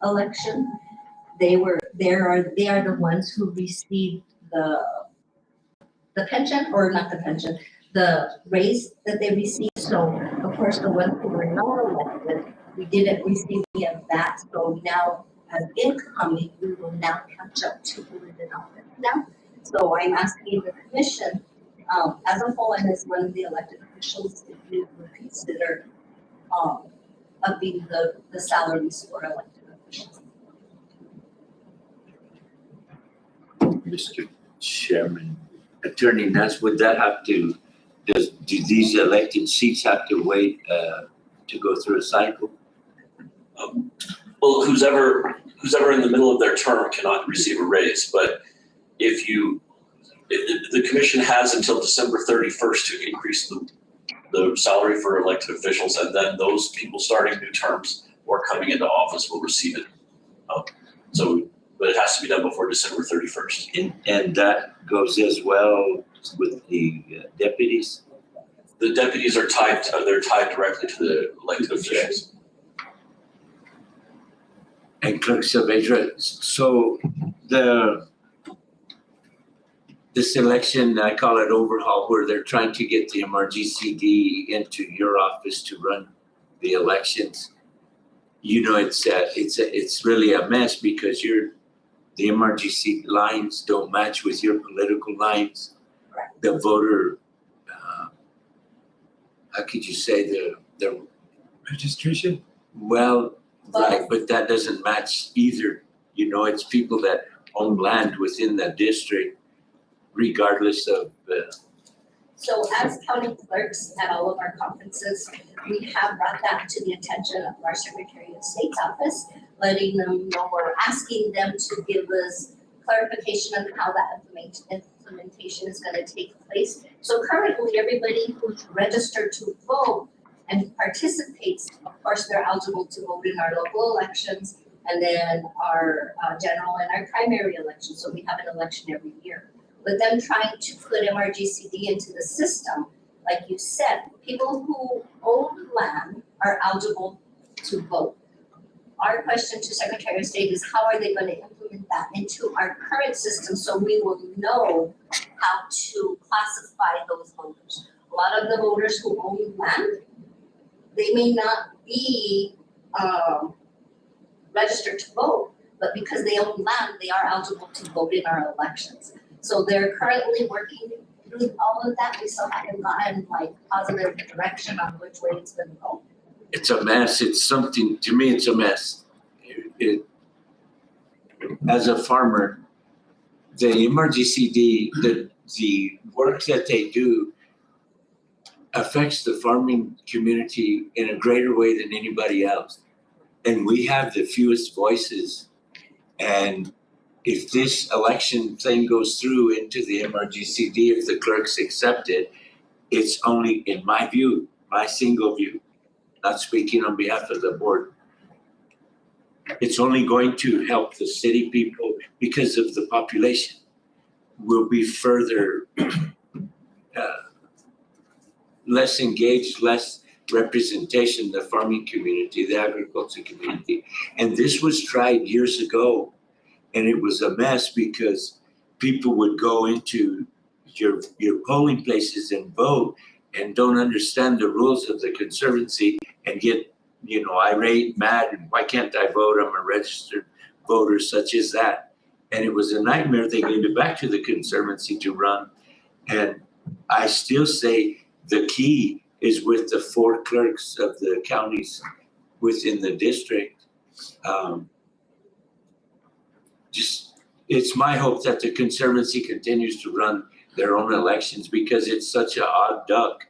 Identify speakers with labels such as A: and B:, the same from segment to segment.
A: election, they are the ones who received the pension, or not the pension, the raise that they received. So of course the ones who were not elected, we didn't receive any of that. So now as incoming, we will now catch up to who is in office now. So I'm asking the commission, as a whole and as one of the elected officials, if you would consider upping the salaries for elected officials.
B: Mr. Chairman, Attorney Nuss, would that have to, do these elected seats have to wait to go through a cycle?
C: Well, who's ever in the middle of their term cannot receive a raise, but if the commission has until December 31st to increase the salary for elected officials, and then those people starting new terms or coming into office will receive it. But it has to be done before December 31st.
B: And that goes as well with the deputies?
C: The deputies are tied directly to the elected officials.
B: And clerks of Asia. So this election, I call it overhaul, where they're trying to get the MRGCD into your office to run the elections. You know, it's really a mess because the MRGC lines don't match with your political lines. The voter, how could you say the
D: registration?
B: Well, right, but that doesn't match either. You know, it's people that own land within the district, regardless of.
A: So as county clerks at all of our conferences, we have brought that to the attention of our Secretary of State's office, letting them know, or asking them to give us clarification on how that implementation is going to take place. So currently, everybody who's registered to vote and participates, of course, they're eligible to vote in our local elections and then our general and our primary elections. So we have an election every year. But them trying to put MRGCD into the system, like you said, people who own land are eligible to vote. Our question to Secretary of State is how are they going to implement that into our current system so we will know how to classify those voters. A lot of the voters who own land, they may not be registered to vote, but because they own land, they are eligible to vote in our elections. So they're currently working through all of that. We still haven't gotten like positive direction on which way it's going to go.
B: It's a mess. It's something, to me, it's a mess. As a farmer, the MRGCD, the work that they do affects the farming community in a greater way than anybody else. And we have the fewest voices. And if this election thing goes through into the MRGCD, if the clerks accept it, it's only, in my view, my single view, not speaking on behalf of the board, it's only going to help the city people because of the population. Will be further less engaged, less representation, the farming community, the agriculture community. And this was tried years ago, and it was a mess because people would go into your polling places and vote and don't understand the rules of the Conservancy and get, irate, mad, and why can't I vote? I'm a registered voter, such as that. And it was a nightmare. They gave it back to the Conservancy to run. And I still say the key is with the 4 clerks of the counties within the district. It's my hope that the Conservancy continues to run their own elections because it's such an odd duck,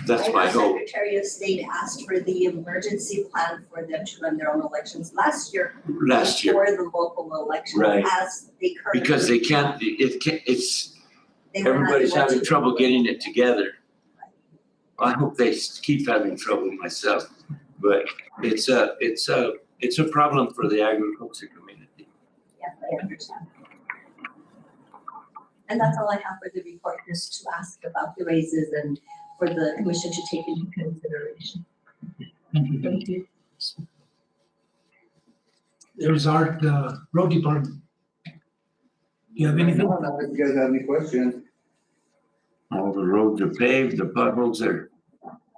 B: that's my hope.
A: Secretary of State asked for the emergency plan for them to run their own elections last year. For the local election,
B: right?
A: As they currently,
B: because they can't. Everybody's having trouble getting it together. I hope they keep having trouble myself, but it's a problem for the agriculture community.
A: Yes, I understand. And that's all I have for the report, just to ask about the raises and for the commission to take into consideration.
D: Thank you. There's Art, the road department. You have anything?
E: If you guys have any questions.
B: All the roads are paved, the potholes are,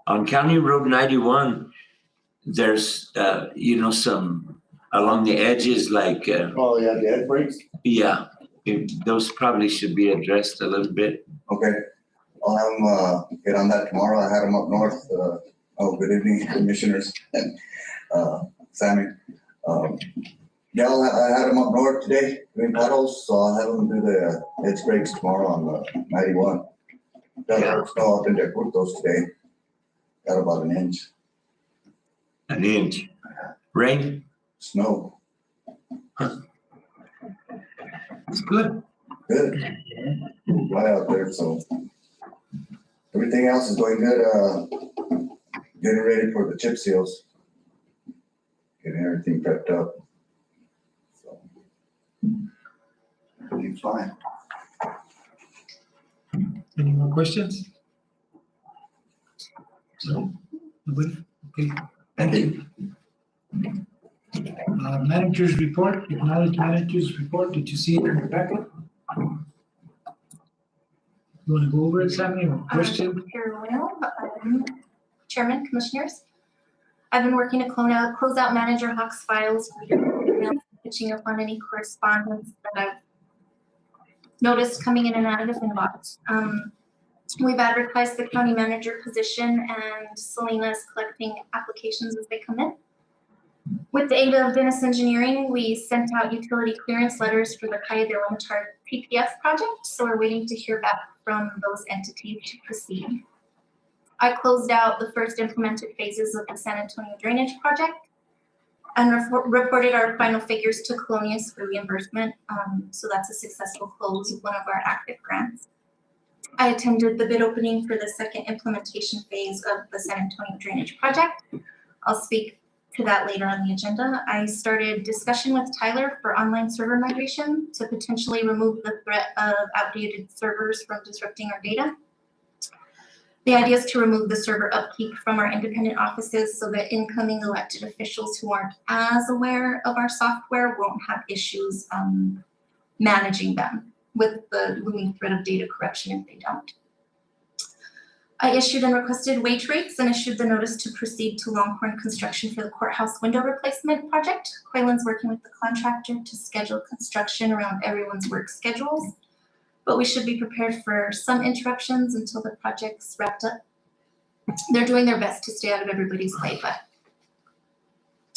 B: on County Road 91, there's, some along the edges, like,
E: Oh, yeah, the head brakes?
B: yeah, those probably should be addressed a little bit.
E: Okay. I'll have them, get on that tomorrow. I had them up north. Good evening, commissioners and, Sammy. Yeah, I had them up north today doing puddles, so I'll have them do the head brakes tomorrow on 91. Got a lot of snow up in there, put those today. Got about an inch
B: An inch. Rain?
E: snow.
D: It's good.
E: Good. Right out there, so. Everything else is going good, getting ready for the chip seals. Getting everything prepped up. So. Everything's fine.
D: Any more questions? No? Nobody? Okay, thank you. Managers report, acknowledge managers report. Did you see it in the packet? You want to go over it, Sammy, or question?
F: Here will, Chairman, Commissioners. I've been working to close out Manager Hawk's files, catching up on any correspondence that I've noticed coming in and out of his inbox. We've advertised the county manager position, and Selena is collecting applications as they come in. With the aid of Dennis Engineering, we sent out utility clearance letters for the Calle de la Matar PPF project, so we're waiting to hear back from those entities to proceed. I closed out the first implemented phases of the San Antonio drainage project and reported our final figures to Colonias for reimbursement, so that's a successful close of one of our active grants. I attended the bid opening for the second implementation phase of the San Antonio drainage project. I'll speak to that later on the agenda. I started discussion with Tyler for online server migration to potentially remove the threat of outdated servers from disrupting our data. The idea is to remove the server upkeep from our independent offices so that incoming elected officials who aren't as aware of our software won't have issues managing them with the looming threat of data corruption if they don't. I issued and requested wage rates and issued the notice to proceed to Longhorn construction for the courthouse window replacement project. Quaylen's working with the contractor to schedule construction around everyone's work schedules, but we should be prepared for some interruptions until the project's wrapped up. They're doing their best to stay out of everybody's way, but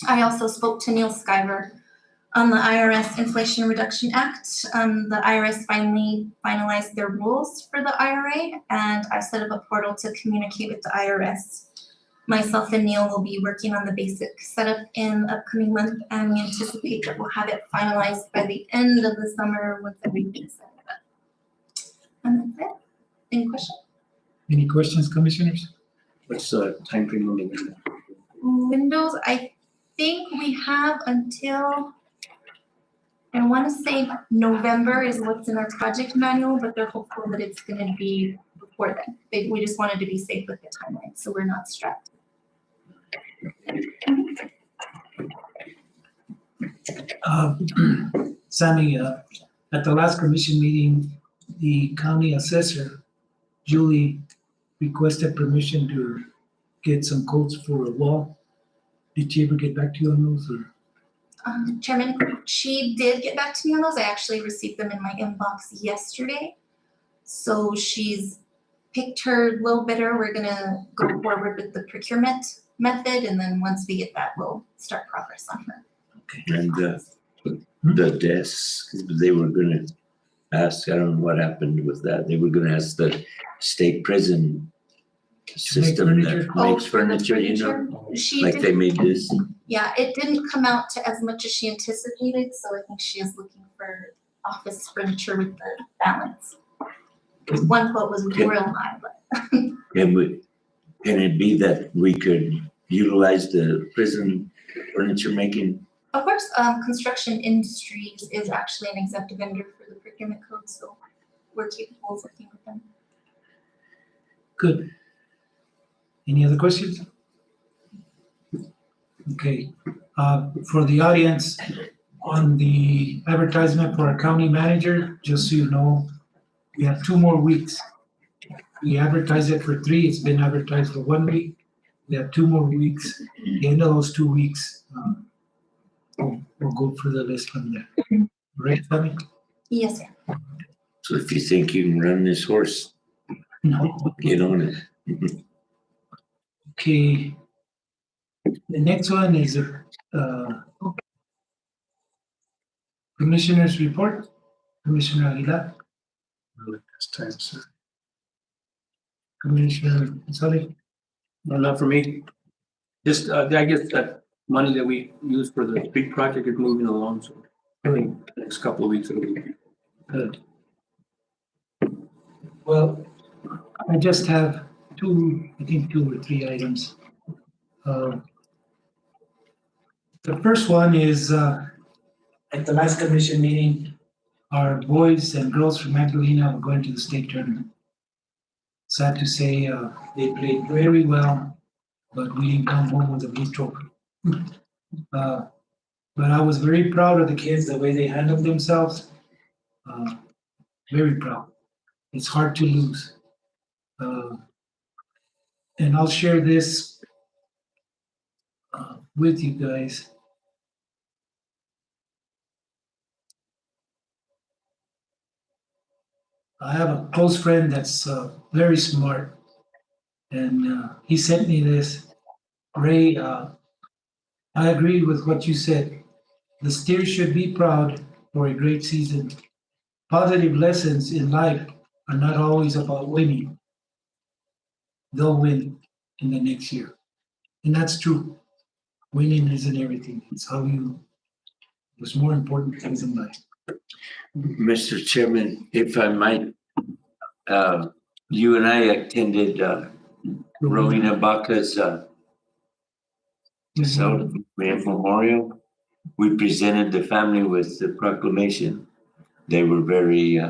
F: I also spoke to Neil Skyver on the IRS Inflation Reduction Act. The IRS finally finalized their rules for the IRA, and I set up a portal to communicate with the IRS. Myself and Neil will be working on the basic setup in the upcoming month, and we anticipate that we'll have it finalized by the end of the summer once everything's set up. And that's it. Any questions?
D: Any questions, commissioners?
B: What's the time frame on the window?
F: Windows, I think we have until, I want to say November is what's in our project manual, but they're hopeful that it's going to be before then. We just wanted to be safe with the timeline, so we're not strapped.
D: Sammy, at the last commission meeting, the county assessor, Julie, requested permission to get some quotes for a wall. Did she ever get back to you on those, or?
F: Chairman, she did get back to me on those. I actually received them in my inbox yesterday. So she's picked her low bidder. We're gonna go forward with the procurement method, and then once we get that, we'll start progress on her.
B: And the desks, they were gonna ask, I don't know what happened with that. They were gonna ask the state prison system that makes
F: for the
B: furniture, you know?
F: She
B: Like
F: did,
B: they made this.
F: yeah, it didn't come out to as much as she anticipated, so I think she is looking for office furniture with the balance. One quote was
B: Okay.
F: real high, but
B: Can it be that we could utilize the prison furniture making?
F: of course, Construction Industries is actually an exempt vendor for the procurement code, so we're capable of working with them.
D: Good. Any other questions? Okay, for the audience, on the advertisement for our county manager, just so you know, we have 2 more weeks. We advertised it for 3, it's been advertised for 1 week. We have 2 more weeks. At the end of those 2 weeks, we'll go through the list from there. Right, Sammy?
F: Yes, sir.
B: So if you think you can run this horse,
D: No.
B: get on it.
D: Okay. The next one is Commissioner's report. Commissioner Aguilar.
G: This time, sir.
D: Commissioner Gonzalez.
G: No, not for me. Just, I guess that money that we use for the street project is moving along, so I think the next couple of weeks it'll be.
D: Good. Well, I just have 2 or 3 items. The first one is, at the last commission meeting, our boys and girls from Magdalena were going to the state tournament. Sad to say, they played very well, but we didn't come home with a blue trophy. But I was very proud of the kids, the way they handled themselves. Very proud. It's hard to lose. And I'll share this with you guys. I have a close friend that's very smart, and he sent me this. Ray, I agree with what you said. The Steers should be proud for a great season. Positive lessons in life are not always about winning. They'll win in the next year. And that's true. Winning isn't everything. It's how there's more important things in life.
B: Mr. Chairman, if I might, you and I attended Rowena Baca's memorial. We presented the family with the proclamation. They were very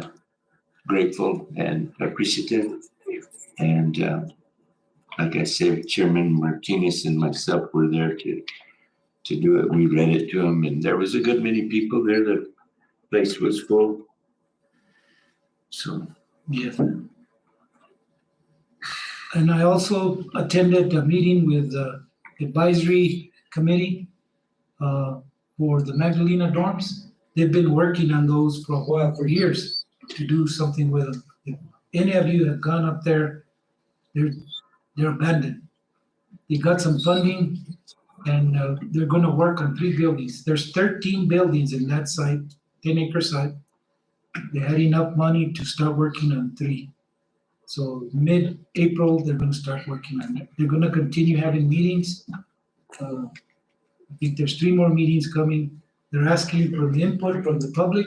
B: grateful and appreciative. And like I said, Chairman Martinez and myself were there to do it. We read it to them, and there was a good many people there. The place was full. So,
D: Yeah. And I also attended a meeting with the advisory committee for the Magdalena dorms. They've been working on those for a while, for years, to do something with them. If any of you have gone up there, they're abandoned. They got some funding, and they're going to work on 3 buildings. There's 13 buildings in that site, 10-acre site. They had enough money to start working on 3. So mid-April, they're going to start working on it. They're going to continue having meetings. I think there's 3 more meetings coming. They're asking for the input from the public.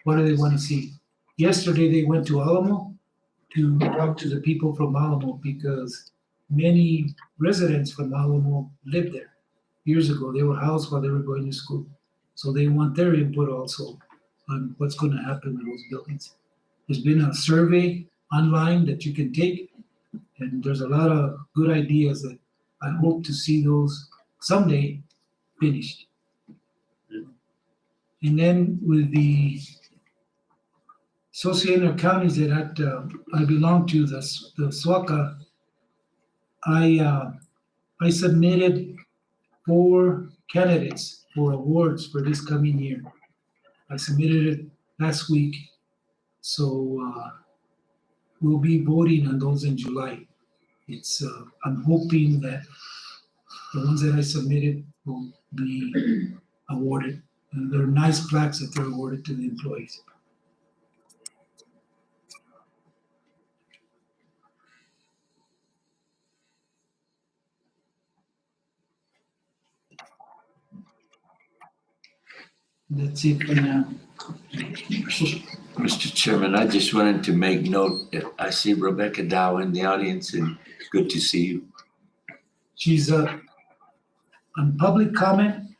D: What do they want to see? Yesterday, they went to Alamo to talk to the people from Alamo, because many residents from Alamo lived there years ago. They were housed while they were going to school. So they want their input also on what's going to happen in those buildings. There's been a survey online that you can take, and there's a lot of good ideas that I hope to see those someday finished. And then with the association of counties that I belong to, the SWACA, I submitted 4 candidates for awards for this coming year. I submitted it last week, so we'll be voting on those in July. I'm hoping that the ones that I submitted will be awarded. And they're nice plaques that they're awarded to the employees. That's it for now.
B: Mr. Chairman, I just wanted to make note that I see Rebecca Dow in the audience, and good to see you.
D: She's on public comment.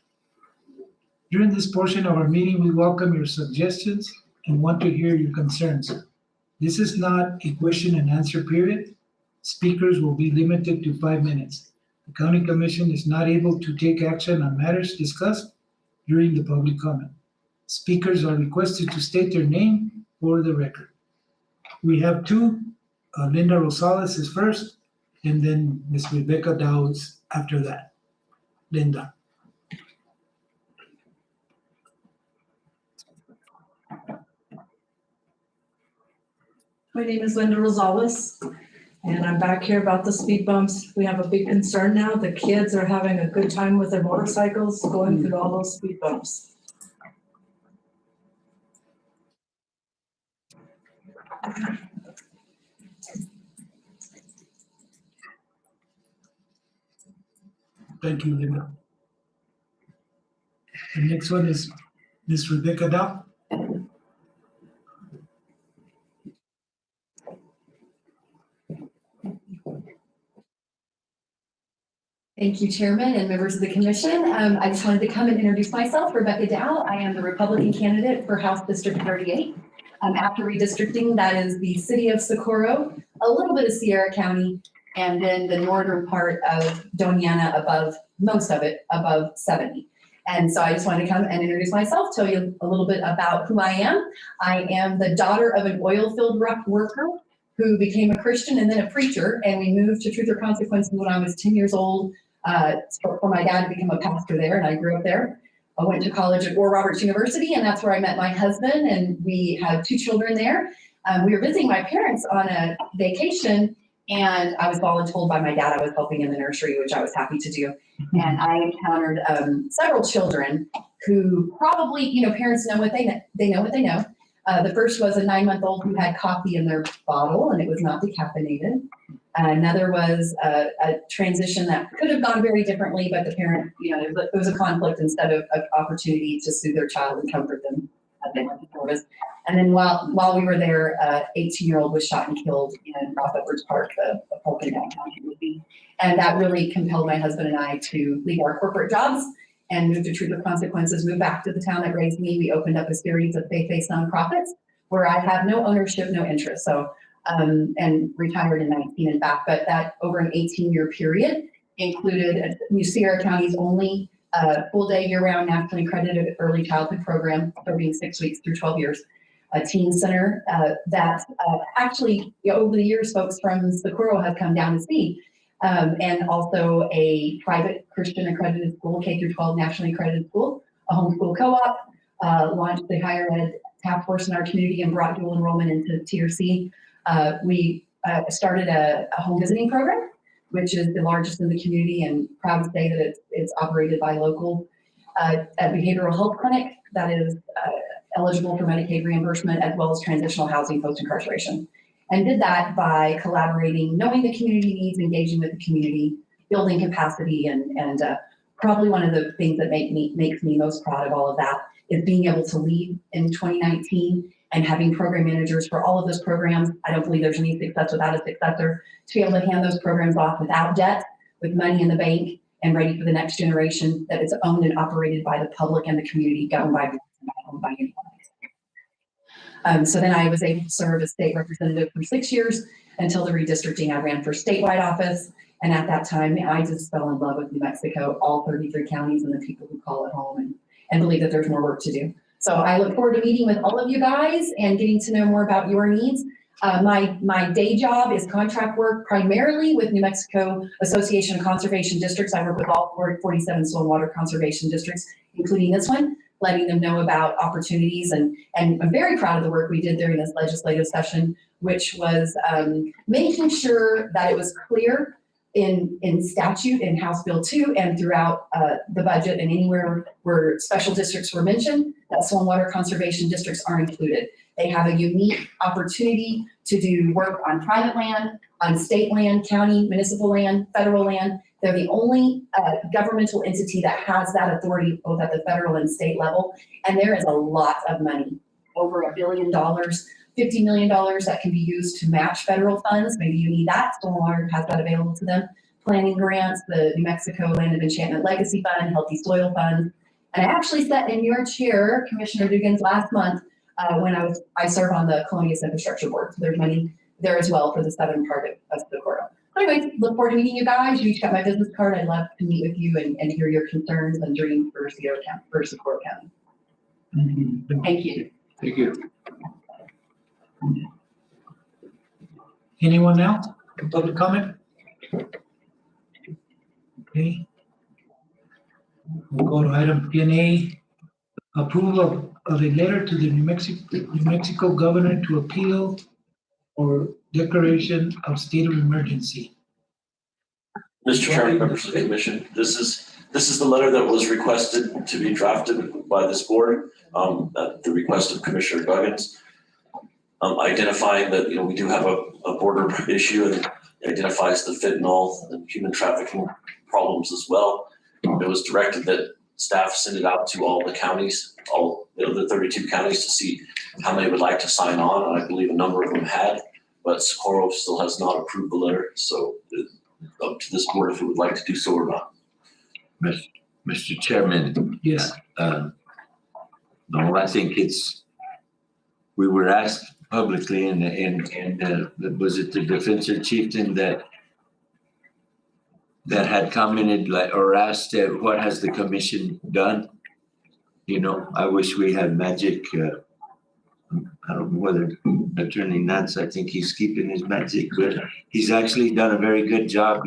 D: During this portion of our meeting, we welcome your suggestions and want to hear your concerns. This is not a question and answer period. Speakers will be limited to 5 minutes. The county commission is not able to take action on matters discussed during the public comment. Speakers are requested to state their name for the record. We have two. Linda Rosales is first, and then Ms. Rebecca Dow is after that. Linda.
H: My name is Linda Rosales, and I'm back here about the speed bumps. We have a big concern now. The kids are having a good time with their motorcycles going through all those speed bumps.
D: Thank you, Linda. The next one is Ms. Rebecca Dow.
I: Thank you, Chairman and members of the commission. I just wanted to come and introduce myself, Rebecca Dow. I am the Republican candidate for House District 38. After redistricting, that is the city of Socorro, a little bit of Sierra County, and then the northern part of Doñana above, most of it above 70. And so I just wanted to come and introduce myself, tell you a little bit about who I am. I am the daughter of an oil field worker who became a Christian and then a preacher, and we moved to Truth or Consequences when I was 10 years old for my dad to become a pastor there, and I grew up there. I went to college at Oral Roberts University, and that's where I met my husband, and we have 2 children there. We were visiting my parents on a vacation, and I was voluntold by my dad I was helping in the nursery, which I was happy to do. And I encountered several children who probably, parents know what they know. They know what they know. The first was a 9-month-old who had coffee in their bottle, and it was not decaffeinated. Another was a transition that could have gone very differently, but the parent, there was a conflict instead of an opportunity to soothe their child and comfort them as they went to service. And then while we were there, 18-year-old was shot and killed in Roth Edwards Park, the Polk in downtown Tennessee. And that really compelled my husband and I to leave our corporate jobs and move to Truth or Consequences, move back to the town that raised me. We opened up a series of faith-based nonprofits where I have no ownership, no interest. So, and retired in 19 and back, but that over an 18-year period included New Sierra County's only full-day year-round nationally accredited early childhood program, serving 6 weeks through 12 years. A teen center that actually over the years, folks from Socorro have come down to see. And also a private Christian accredited school, K through 12 nationally accredited school, a homeschool co-op, launched the higher ed task force in our community and brought dual enrollment into Tier C. We started a home visiting program, which is the largest in the community, and proud to say that it's operated by local, a behavioral health clinic that is eligible for Medicaid reimbursement, as well as transitional housing post-incarceration. And did that by collaborating, knowing the community needs, engaging with the community, building capacity, and probably one of the things that makes me most proud of all of that is being able to lead in 2019 and having program managers for all of those programs. I don't believe there's any success without a successor, to be able to hand those programs off without debt, with money in the bank, and ready for the next generation, that it's owned and operated by the public and the community, governed by anyone. So then I was able to serve as state representative for 6 years until the redistricting. I ran for statewide office. And at that time, I just fell in love with New Mexico, all 33 counties and the people who call it home, and believe that there's more work to do. So I look forward to meeting with all of you guys and getting to know more about your needs. My day job is contract work, primarily with New Mexico Association of Conservation Districts. I work with all 47 soil and water conservation districts, including this one, letting them know about opportunities. And I'm very proud of the work we did during this legislative session, which was making sure that it was clear in statute in House Bill 2 and throughout the budget, and anywhere where special districts were mentioned, that soil and water conservation districts are included. They have a unique opportunity to do work on private land, on state land, county, municipal land, federal land. They're the only governmental entity that has that authority both at the federal and state level. And there is a lot of money, over $1 billion, $50 million that can be used to match federal funds. Maybe you need that. Soil and Water has that available to them. Planning grants, the New Mexico Land of Enchantment Legacy Fund, Healthy Soil Fund. And I actually sat in your chair, Commissioner Dugan's, last month when I serve on the Colonias Infrastructure Board. So there's money there as well for the southern part of Socorro. Anyways, look forward to meeting you guys. You each got my business card. I'd love to meet with you and hear your concerns and dreams for Sierra County, for Socorro County. Thank you.
G: Thank you.
D: Anyone else? Public comment? Okay. We'll go to item 10A. Approval of a letter to the New Mexico governor to appeal or declaration of state of emergency.
C: Mr. Chairman, members of the commission, this is the letter that was requested to be drafted by this board, at the request of Commissioner Buggins. Identifying that, we do have a border issue and identifies the fentanyl and human trafficking problems as well. It was directed that staff send it out to all the counties, all the other 32 counties to see how many would like to sign on. And I believe a number of them had, but Socorro still has not approved the letter. So it's up to this board if it would like to do so or not.
B: Mr. Chairman.
D: Yes.
B: No, I think we were asked publicly and was it the defensor chieftain that had commented or asked what has the commission done? I wish we had magic. I don't know whether Attorney Nance, I think he's keeping his magic, but he's actually done a very good job.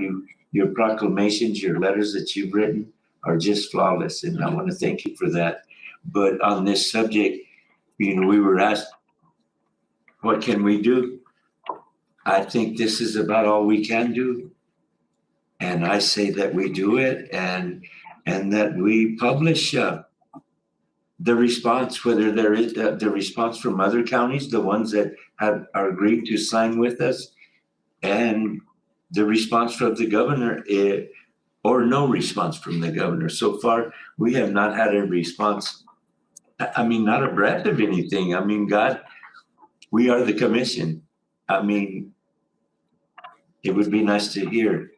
B: Your proclamations, your letters that you've written are just flawless, and I want to thank you for that. But on this subject, we were asked, what can we do? I think this is about all we can do. And I say that we do it and that we publish the response, whether there is the response from other counties, the ones that are agreed to sign with us, and the response from the governor, or no response from the governor. So far, we have not had a response. Not a breath of anything. God, we are the commission. It would be nice to hear.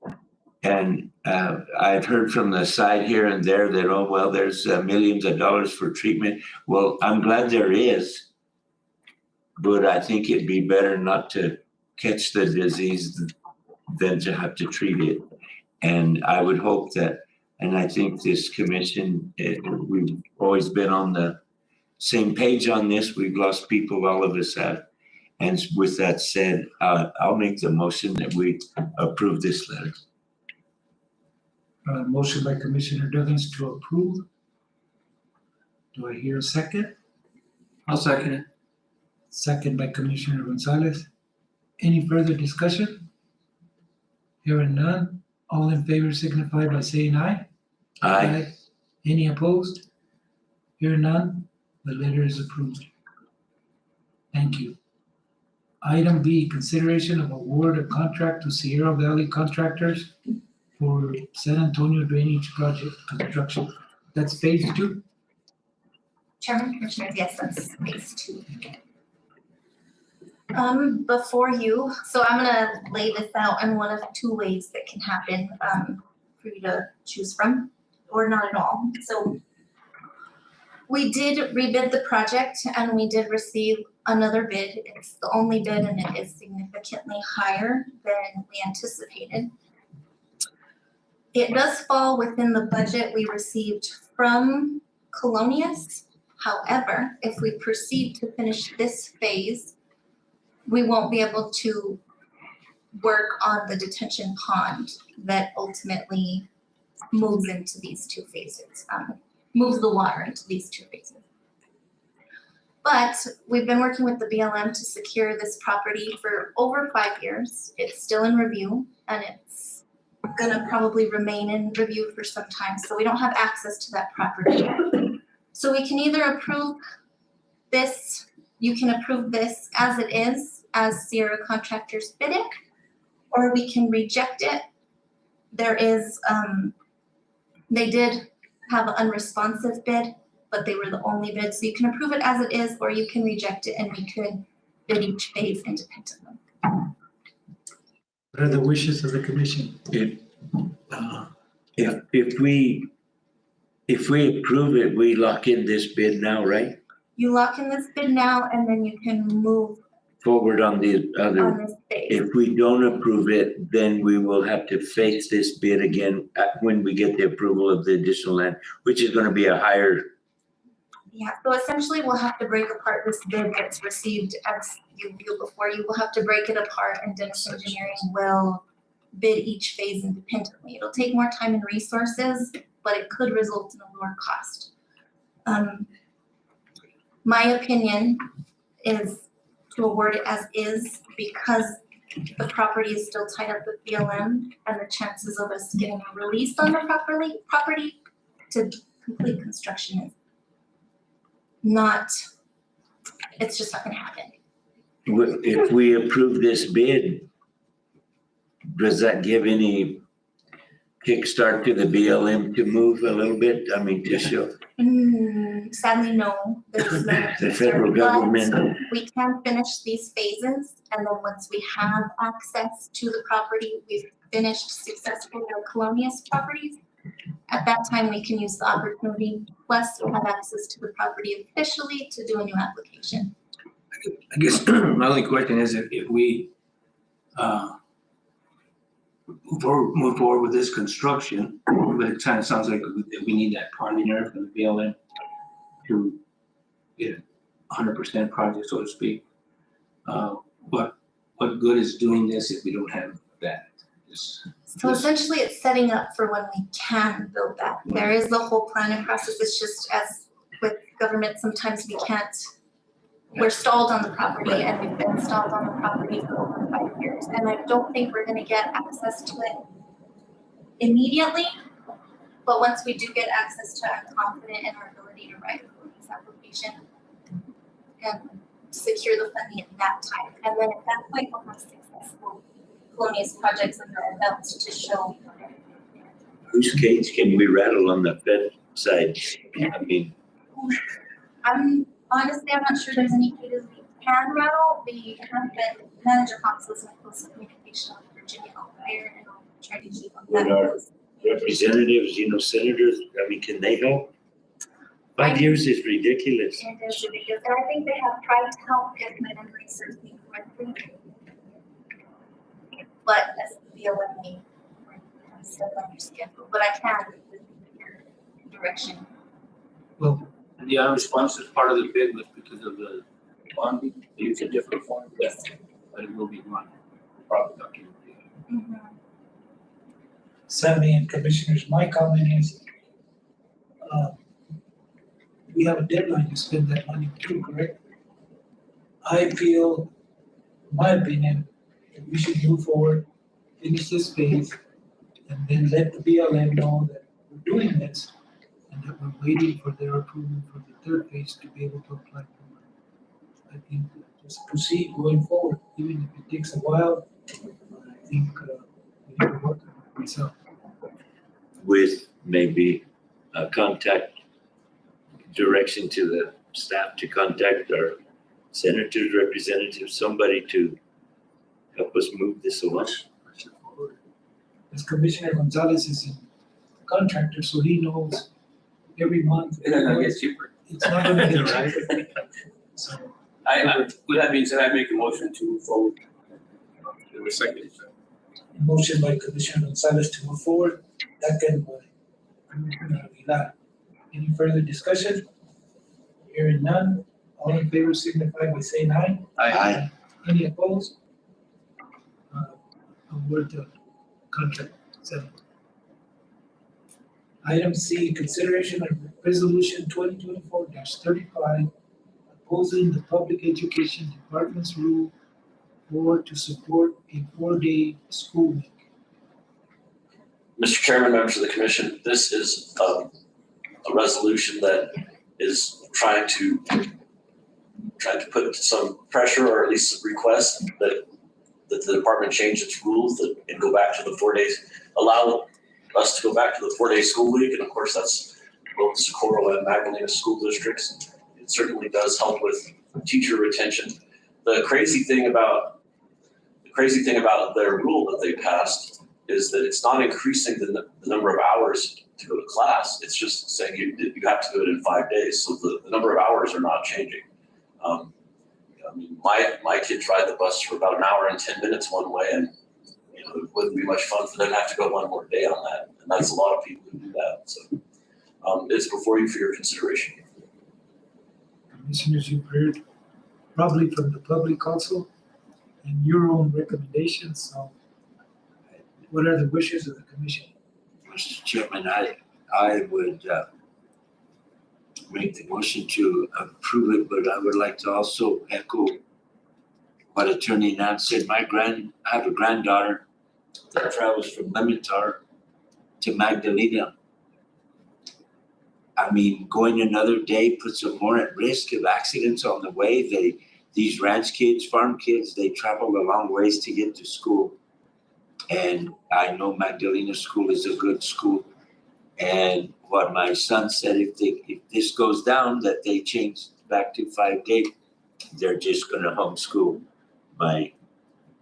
B: And I've heard from the side here and there that, there's millions of dollars for treatment. Well, I'm glad there is, but I think it'd be better not to catch the disease than to have to treat it. And I would hope that, and I think this commission, we've always been on the same page on this. We've lost people, all of us have. And with that said, I'll make the motion that we approve this letter.
D: Motion by Commissioner Duggins to approve. Do I hear a second?
G: I'll second it.
D: Second by Commissioner Gonzalez. Any further discussion? Hearing none. All in favor signify by saying aye.
B: Aye.
D: Any opposed? Hearing none. The letter is approved. Thank you. Item B, consideration of award of contract to Sierra Valley Contractors for San Antonio Drainage Project construction. That's phase 2?
F: Chairman, Commissioners, yes, that's phase 2. Before you, so I'm gonna lay this out in one of 2 ways that can happen for you to choose from, or not at all. So we did rebid the project and we did receive another bid. It's the only bid and it is significantly higher than we anticipated. It does fall within the budget we received from Colonius. However, if we proceed to finish this phase, we won't be able to work on the detention pond that ultimately moves into these 2 phases, moves the water into these 2 phases. But we've been working with the BLM to secure this property for over 5 years. It's still in review and it's gonna probably remain in review for some time, so we don't have access to that property. So we can either approve this, you can approve this as it is, as Sierra Contractors bid it, or we can reject it. There is, they did have an unresponsive bid, but they were the only bid, so you can approve it as it is, or you can reject it and we could bid each phase independently.
D: What are the wishes of the commission?
B: If we approve it, we lock in this bid now, right?
F: You lock in this bid now and then you can move
B: forward on the other.
F: on this phase.
B: If we don't approve it, then we will have to face this bid again when we get the approval of the additional land, which is gonna be a higher.
F: Yeah, so essentially we'll have to break apart this bid that's received as you viewed before. You will have to break it apart and Dennis Engineering will bid each phase independently. It'll take more time and resources, but it could result in a lower cost. My opinion is to award it as is because the property is still tied up with BLM and the chances of us getting a release on the property to complete construction is not, it's just not gonna happen.
B: If we approve this bid, does that give any kickstart to the BLM to move a little bit? I mean, to show
F: Sadly, no, there's no.
B: the federal government.
F: But we can finish these phases and then once we have access to the property, we've finished successfully our Colonias properties. At that time, we can use the opportunity, plus we'll have access to the property officially to do a new application.
G: I guess my only question is if we move forward with this construction, but it kind of sounds like we need that partner from the BLM to get 100% project, so to speak. What good is doing this if we don't have that?
F: So essentially it's setting up for when we can build that. There is the whole planning process. It's just as with government, sometimes we can't, we're stalled on the property and we've been stalled on the property for over 5 years. And I don't think we're gonna get access to it immediately. But once we do get access to it, I'm confident in our ability to write a release application and secure the funding at that time. And then at that point, we'll have successful Colonias projects under our belts to show.
B: Whose cage can we rattle on the Fed side? I mean,
F: I'm not sure there's any cases we can rattle. We have been, Manager Fox was in close communication with Virginia Fire and I'll try to keep on
B: With
F: that.
B: our representatives, senators, I mean, can they help? 5 years is ridiculous.
F: And it's ridiculous. And I think they have tried to help if my memory serves me correctly. But as the BLM, I'm still on your schedule, but I can with your direction.
G: Well, the unresponsive part of the bid was because of the bonding, they use a different form.
F: Yes.
G: But it will be one, probably documented.
F: Mm-hmm.
D: Sammy and commissioners, my comment is, we have a deadline to spend that money too, correct? I feel, in my opinion, that we should move forward, finish this phase, and then let the BLM know that we're doing this, and that we're waiting for their approval for the third phase to be able to apply for money. I think just proceed going forward, even if it takes a while, I think we need to work on it. So,
B: With maybe a contact direction to the staff to contact our senators, representatives, somebody to help us move this along.
D: as Commissioner Gonzalez is a contractor, so he knows every month.
G: And then I get cheaper.
D: It's not gonna get right. So,
G: With that being said, I make a motion to move forward. The second.
D: motion by Commissioner Gonzalez to move forward, second by Commissioner Aguilar. Any further discussion? Hearing none, all in favor signify by saying aye.
B: Aye.
D: Any opposed? Award the contract. Settled. Item C, consideration of resolution 2024-35, opposing the Public Education Department's rule to support a 4-day school week.
C: Mr. Chairman, members of the commission, this is a resolution that is trying to put some pressure or at least request that the department change its rules and go back to the 4 days, allow us to go back to the 4-day school week. And of course, that's both Socorro and Magdalena school districts. It certainly does help with teacher retention. The crazy thing about their rule that they passed is that it's not increasing the number of hours to go to class. It's just saying you have to do it in 5 days. So the number of hours are not changing. I mean, my kids ride the bus for about an hour and 10 minutes one way, and you know, it wouldn't be much fun for them to have to go one more day on that. And that's a lot of people who do that. So it's before you for your consideration.
D: Commissioners, you've heard probably from the public also and your own recommendations. So what are the wishes of the commission?
B: Mr. Chairman, I would make the motion to approve it, but I would like to also echo what Attorney Nan said. I have a granddaughter that travels from Limitar to Magdalena. I mean, going another day puts them more at risk of accidents on the way. These ranch kids, farm kids, they travel a long ways to get to school. And I know Magdalena School is a good school. And what my son said, if this goes down, that they change back to 5-day, they're just gonna homeschool my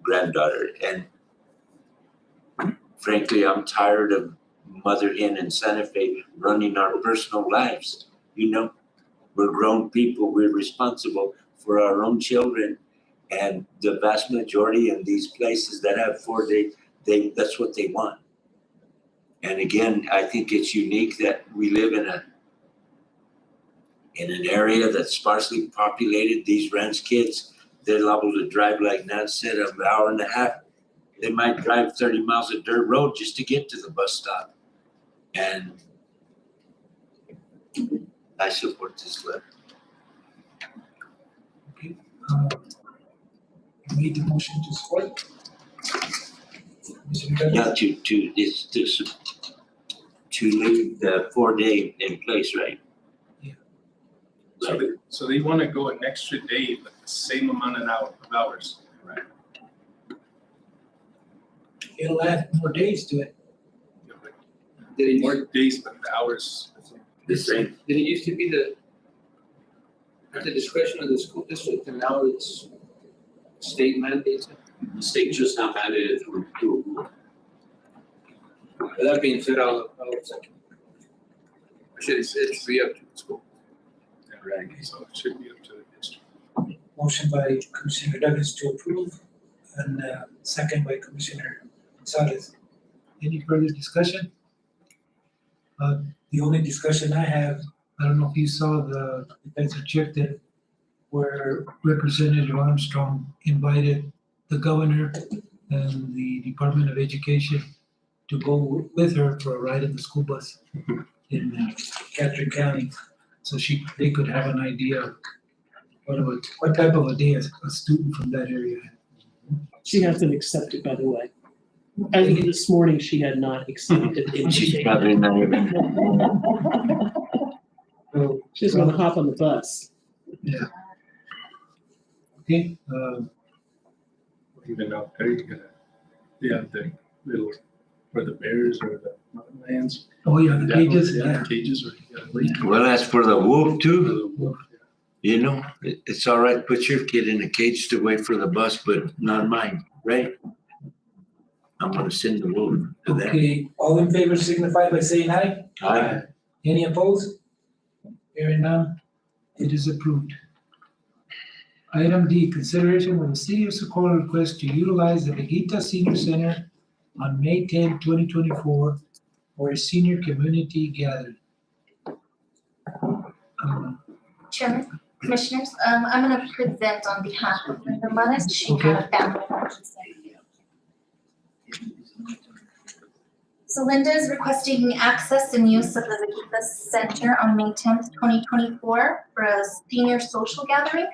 B: granddaughter. And frankly, I'm tired of Mother Hen and Santa Fe running our personal lives. You know, we're grown people, we're responsible for our own children. And the vast majority of these places that have 4-day, that's what they want. And again, I think it's unique that we live in an area that's sparsely populated. These ranch kids, they're liable to drive, like Nan said, an hour and a half. They might drive 30 miles of dirt road just to get to the bus stop. And I support this letter.
D: Okay. You made the motion to support. Commissioner Douglas?
B: Yeah, to leave the 4-day in place, right?
D: Yeah.
B: Right.
J: So they want to go an extra day, but the same amount of hours. Right.
D: It'll add more days to it.
J: More days, but the hours.
B: The same.
G: Did it used to be at the discretion of the school district, and now it's state mandates?
C: The state just now mandated through a rule.
G: With that being said, I'll second. I should have said it's be up to the school.
J: Right. So it should be up to the district.
D: Motion by Commissioner Douglas to approve and second by Commissioner Gonzalez. Any further discussion? The only discussion I have, I don't know if you saw the defensive check that where Representative Armstrong invited the governor and the Department of Education to go with her for a ride in the school bus in Catherine County. So they could have an idea of what type of a day a student from that area had.
K: She hasn't accepted, by the way. I think this morning she had not accepted the
B: She's
K: invitation.
B: probably not even.
D: So,
K: She's gonna hop on the bus.
D: yeah. Okay,
J: Even out there, you have the little, or the bears or the mountain lions.
D: oh yeah, the cages,
J: Yeah,
D: yeah.
J: cages where you gotta wait.
B: Well, as for the wolf too,
J: Yeah.
B: you know, it's all right, put your kid in a cage to wait for the bus, but not mine, right? I'm gonna send the wolf to them.
D: Okay, all in favor signify by saying aye.
B: Aye.
D: Any opposed? Hearing none, it is approved. Item D, consideration of the City of Socorro request to utilize the Veguita Senior Center on May 10, 2024 for a senior community gathering.
F: Chairman, Commissioners, I'm gonna present on behalf of Linda Munich. She
D: Okay.
F: had a family emergency. So Linda is requesting access and use of the Veguita Center on May 10th, 2024 for a senior social gathering.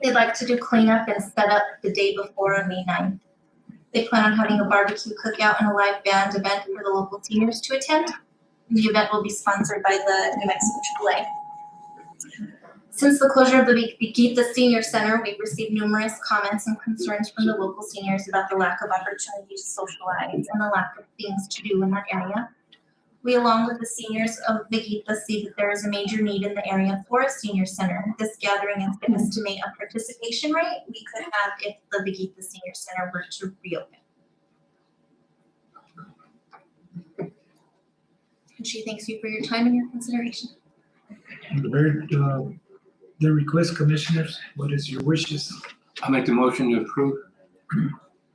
F: They'd like to do cleanup and set up the day before on May 9th. They plan on having a barbecue cookout and a live band event for the local seniors to attend. The event will be sponsored by the New Mexico AAA. Since the closure of the Veguita Senior Center, we've received numerous comments and concerns from the local seniors about the lack of opportunity to socialize and the lack of things to do in that area. We, along with the seniors of Veguita, see that there is a major need in the area for a senior center. This gathering is to estimate a participation rate we could have if the Veguita Senior Center were to reopen. And she thanks you for your time and your consideration.
D: You heard the request, commissioners. What is your wishes?
G: I'll make the motion to approve.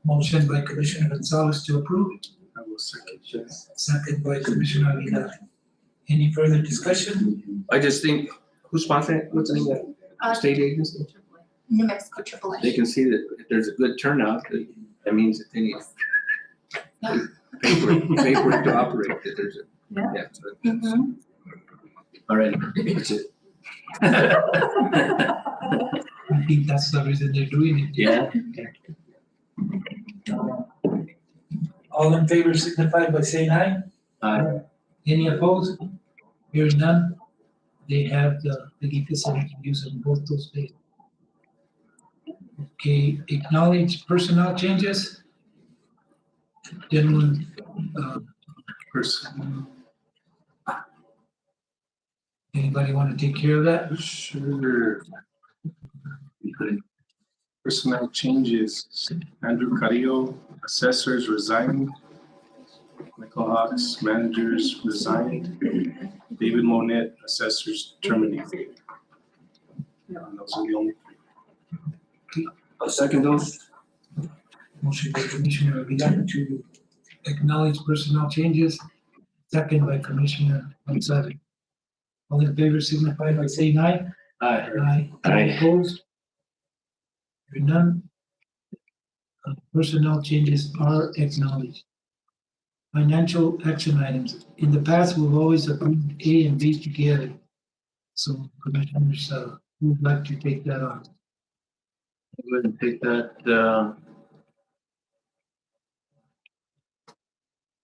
D: Motion by Commissioner Gonzalez to approve,
J: I will second, yes.
D: second by Commissioner Aguilar. Any further discussion?
G: I just think, who's sponsoring it? What's the name of that state agency?
F: New Mexico
G: They
F: AAA.
G: can see that if there's a good turnout, that means that they need paper to operate, that there's a, yeah. So
F: Mhm.
G: all right, that's it.
D: I think that's the reason they're doing it.
G: Yeah.
D: All in favor signify by saying aye. Any opposed? Hearing none, they have the gift facility use on both those days. Okay, acknowledge personnel changes. Gentlemen,
J: Person,
D: anybody want to take care of that?
J: sure. Personnel changes. Andrew Carrillo, assessors resigned. Michael Hawks, managers resigned. David Monette, assessors terminated. And those are the only three.
G: I'll second those.
D: Motion by Commissioner Aguilar to acknowledge personnel changes, second by Commissioner Gonzalez. All in favor signify by saying aye. Aye. Any opposed? Hearing none. Personnel changes are acknowledged. Financial action items. In the past, we've always approved A and B together. So commissioners, who would like to take that on?
G: Go ahead and take that,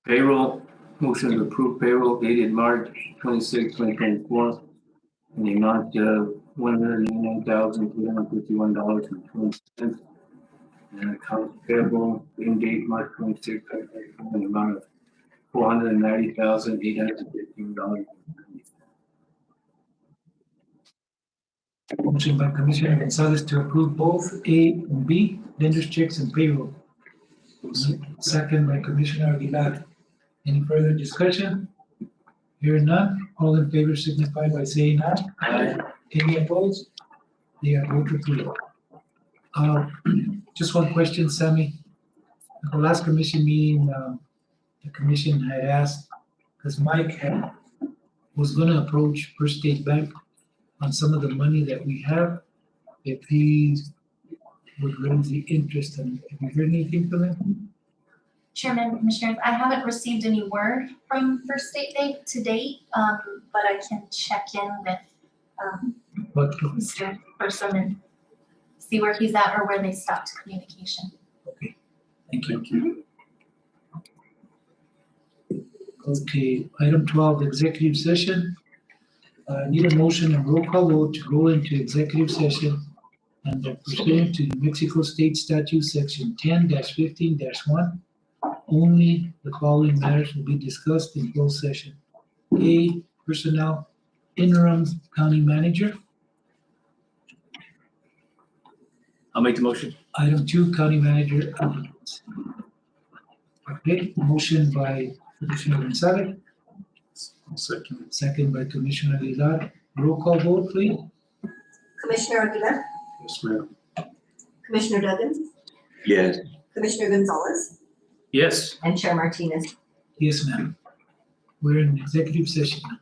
G: payroll, motion to approve payroll dated March 26, 2024, in the amount of $189,351.20. And accounts payable in date March 26, 2024, in the amount of $490,815.
D: Motion by Commissioner Gonzalez to approve both A and B, vendors checks and payroll. Second by Commissioner Aguilar. Any further discussion? Hearing none, all in favor signify by saying aye.
G: Aye.
D: Any opposed? They are voted through. Just one question, Sammy. At the last commission meeting, the commission had asked, because Mike was gonna approach First State Bank on some of the money that we have, if he would raise the interest, and have you heard anything from him?
F: Chairman, Commissioners, I haven't received any word from First State Bank to date, but I can check in with
D: But,
F: Mr. Person and see where he's at or where they stopped communication.
D: thank you. Okay, item 12, executive session. Need a motion and roll call vote to go into executive session under pursuant to New Mexico State Statute Section 10-15-1. Only the following matters will be discussed in closed session. A, personnel, interim county manager.
G: I'll make the motion.
D: Item 2, county manager applicants. Okay, motion by Commissioner Gonzalez,
J: Second,
D: second by Commissioner Aguilar. Roll call vote, please.
A: Commissioner Aguilar,
J: yes, ma'am.
A: Commissioner Duggins,
B: Yes.
A: Commissioner Gonzalez,
G: Yes.
A: and Chair Martinez.
D: Yes, ma'am. We're in executive session now.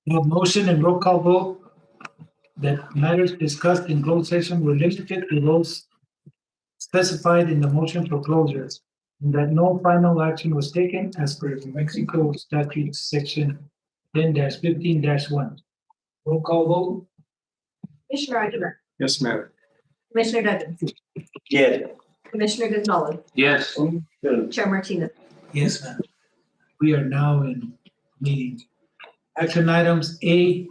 D: We have motion and roll call vote that matters discussed in closed session were limited to those specified in the motion for closures, and that no final action was taken as per the Mexico statute section 10-15-1. Roll call vote.
H: Commissioner Aguilar,
J: Yes, ma'am.
H: Commissioner Evans,
B: Yeah.
H: Commissioner Gonzalez,
G: Yes.
H: Chair Martinez.
D: Yes, ma'am. We are now in meeting. Action items A,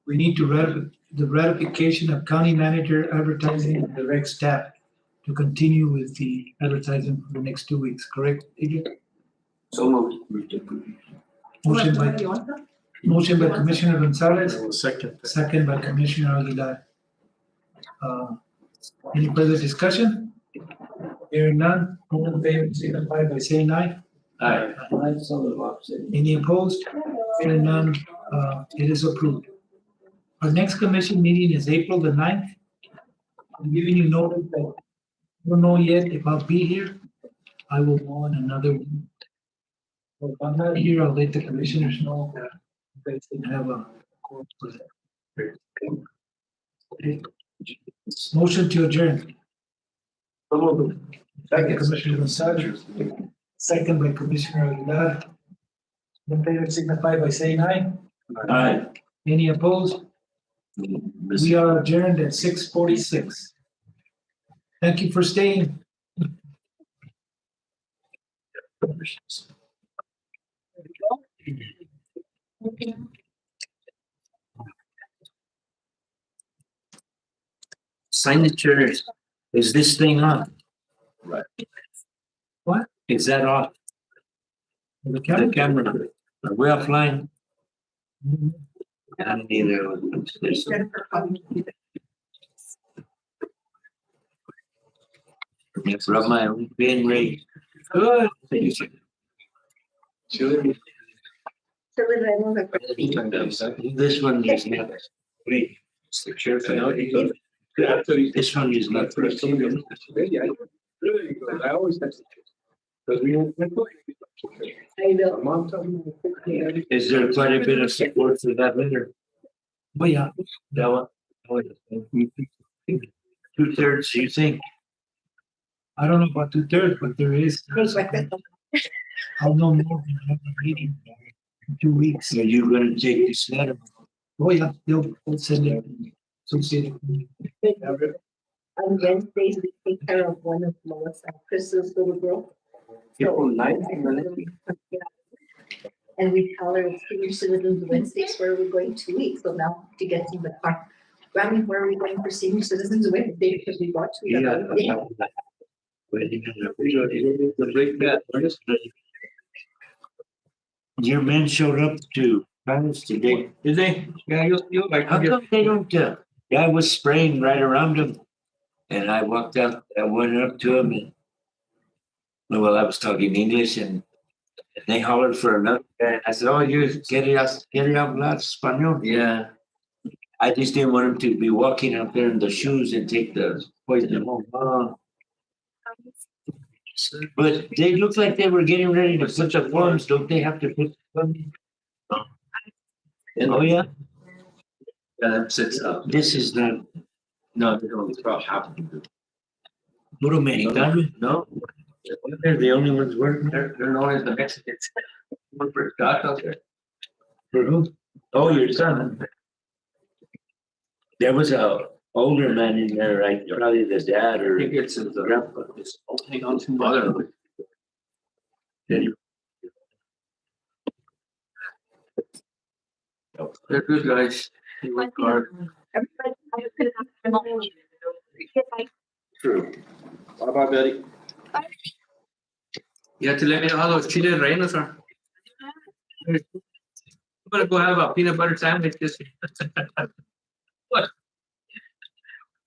D: we need to the ratification of county manager advertising and direct staff to continue with the advertising for the next 2 weeks, correct, Adrian?
G: So moved.
D: Motion by Commissioner Gonzalez,
J: I will second that.
D: second by Commissioner Aguilar. Any further discussion? Hearing none, all in favor, signify by saying aye.
G: Aye.
D: Any opposed? Hearing none, it is approved. Our next commission meeting is April the 9th. I'm giving you notice that I don't know yet if I'll be here. I will go on another one. But if I'm not here, I'll let the commissioners know that you guys can have a call for that. Okay. Motion to adjourn. Second, Commissioner Gonzalez. Second by Commissioner Aguilar. In favor, signify by saying aye.
B: Aye.
D: Any opposed? We are adjourned at 6:46. Thank you for staying.
B: Signatures, is this thing on?
C: Right.
D: What?
B: Is that off?
D: The
B: The
D: camera?
B: camera, are we offline? I don't either. From my own being raised. Good. This one is not. Wait. It's the chair. This one is not.
J: I always have to. Because we.
A: I know.
J: Mom told me.
B: Is there quite a bit of support for that letter?
D: Oh, yeah.
B: That one? 2/3, you think?
D: I don't know about 2/3, but there is. I'll know more when I have a meeting in 2 weeks.
B: So you're gonna take this letter?
D: Oh, yeah, they'll send it. Associated.
A: On Wednesdays, we take care of one of Melissa, Chris's little girl.
G: April 9th,
A: Yeah. And we tell her it's senior citizens Wednesdays where we're going 2 weeks, so now to get in the car. Grammy, where are we going for senior citizens Wednesday, because we got to.
B: Yeah. Your men showed up to Paris today.
G: Did they? Yeah, you'll like.
B: How come they don't, guy was spraying right around him. And I walked out, I went up to him and, well, I was talking English and they hollered for another guy. I said, oh, you quiere hablar español? Yeah. I just didn't want him to be walking out there in the shoes and take the poison home. But they looked like they were getting ready to put the forms. Don't they have to put them? Oh, yeah? This is not. No, they don't have to do. Puro mexicano, no? They're the only ones working.
G: They're known as the Mexicans. One for Scott out there.
B: For who? Oh, your son. There was a older man in there, right? Probably the dad
G: I
B: or.
G: think it's the grandpa. It's hang on to mother. They're good guys. They work hard.
B: True.
J: Bye-bye, Betty.
G: You have to let me know how those chile rellenos are. I'm gonna go have a peanut butter sandwich this. What?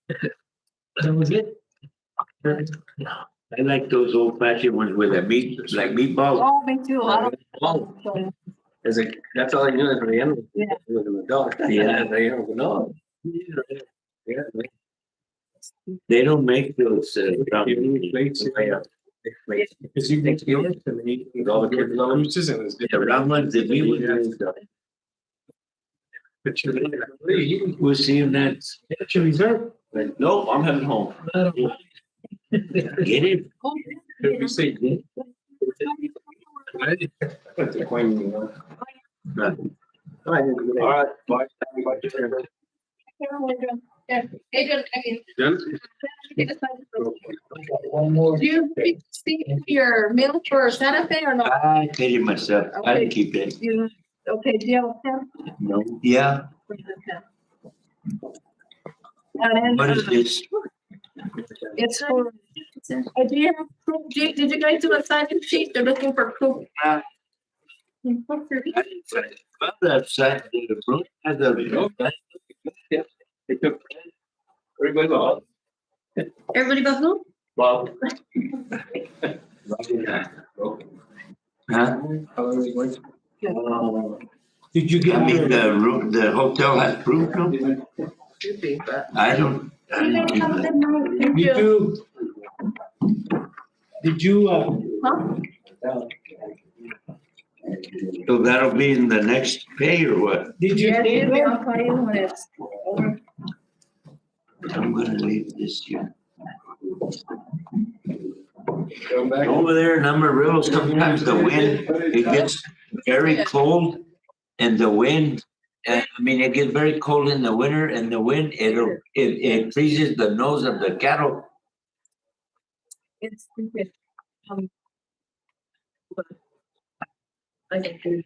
D: That was it?
B: I like those old fashioned ones with the meat, like meatballs.
H: Oh, me too.
G: Oh, is it, that's all I knew is relleno.
H: Yeah.
G: With a dog.
B: Yeah.
G: Relleno, no. Yeah.
B: They don't make those, brown
J: Plates.
B: meat.
J: Because you make yours and then you all the kids love them.
B: The round ones that we would use,
J: But you're later.
B: We'll see you next.
J: It's your reserve.
C: Nope, I'm heading home.
B: Get it?
J: Did we say good? Right?
G: But the coin, you know.
B: All right, bye. One more.
L: Do you see your meal for Santa Fe or not?
B: I paid it myself. I didn't keep it.
L: Okay, do you have a pen?
B: No. Yeah,
L: Where's the pen? And
B: what
L: then,
B: is this?
L: it's for, do you have proof? Did you guys do a sign-in sheet? They're looking for proof.
B: I didn't find it. Well, that side, the room has a.
G: Yep. They took everybody off.
L: Everybody but who?
G: Well.
B: Huh?
D: Did you get
B: I mean,
D: your,
B: the room, the hotel has proof, no?
L: Should be, but.
B: I didn't
L: You guys
B: keep
L: have a
B: it.
L: good night. Thank
D: did you,
L: Huh?
B: So that'll be in the next pay or what?
D: did you
L: Yes,
D: stay
L: you
D: there?
L: I'll call you when it's over.
B: I'm gonna leave this here.
J: Come back.
B: Over there in Amarillo, sometimes the wind, it gets very cold and the wind, I mean, it gets very cold in the winter and the wind, it freezes the nose of the cattle.
L: It's stupid. But I can do.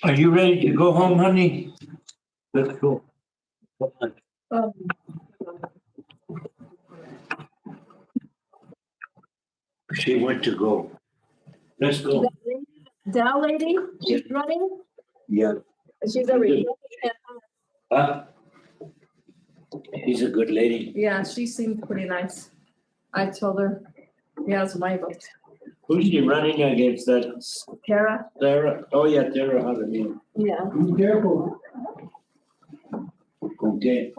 B: Are you ready to go home, honey? Let's go. Come on. She went to go. Let's go.
L: Dow lady, she's running,
B: Yeah.
L: she's a Republican.
B: Huh? She's a good lady.
L: Yeah, she seems pretty nice. I told her, yes, my vote.
B: Who's she running against? That
L: Kara?
B: Sarah? Oh, yeah, Sarah, how to mean.
L: Yeah.
D: Be careful.
B: Okay.